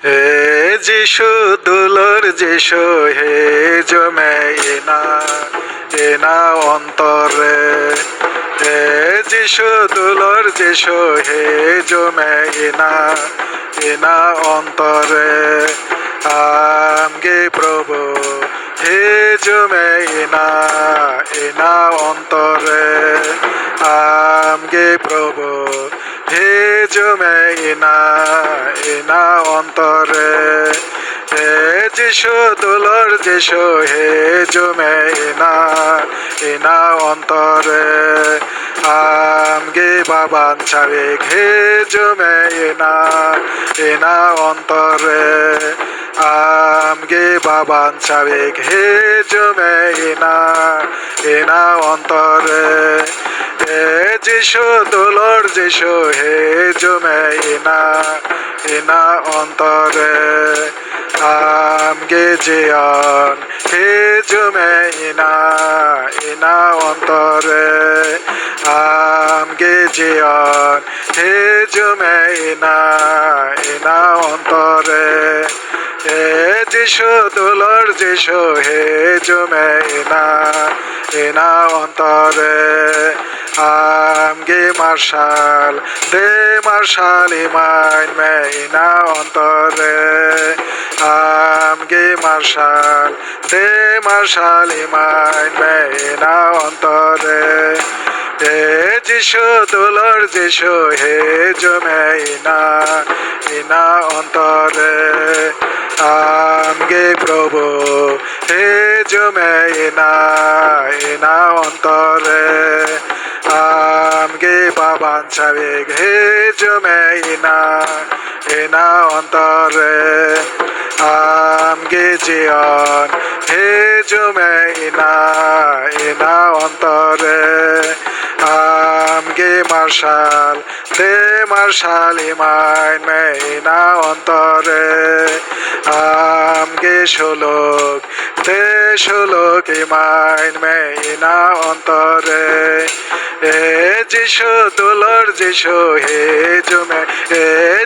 হে যিশু দুলর যিশু হে জমে এনা অন্তরে হে যিশু দুলর যিশু হে জমে এনা অন্তরে আমগে প্রভু হে জমে এনা অন্তরে আমগে প্রভু হে জমে এনা অন্তরে হে যিশু দুলর যিশু হে জমে এনা অন্তরে আমগে বাবান চাবেক হে জমে এনা অন্তরে আমগে বাবান চাবেক হে জমে এনা অন্তরে হে যিশু দুলর যিশু হে জমে এনা অন্তরে আমগে জিয়ন হে জমে এনা অন্তরে আমগে জিয়ন হে জমে এনা অন্তরে হে যিশু দুলর যিশু হে জমে এনা অন্তরে আমগে মার্শাল দে মার্শাল ইমান মে এনা অন্তরে আমগে মার্শাল দে মার্শাল ইমান মে এনা অন্তরে হে যিশু দুলর যিশু হে জমে এনা অন্তরে আমগে প্রভু হে জমে এনা অন্তরে আমগে বাবান চাবেক হে জমে এনা অন্তরে আমগে জিয়ন হে জমে এনা অন্তরে আমগে মার্শাল দে মার্শাল ইমান মে এনা অন্তরে আমগে শোলক দে শোলক ইমান মে এনা অন্তরে হে যিশু দুলর যিশু হে জমে হে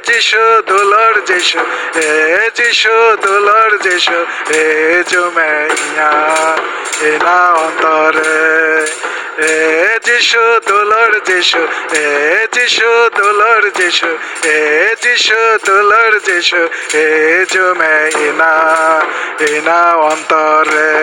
যিশু দুলর যিশু হে যিশু দুলর যিশু হে জমে এনা অন্তরে হে যিশু দুলর যিশু হে যিশু দুলর যিশু হে যিশু দুলর যিশু হে জমে এনা অন্তরে।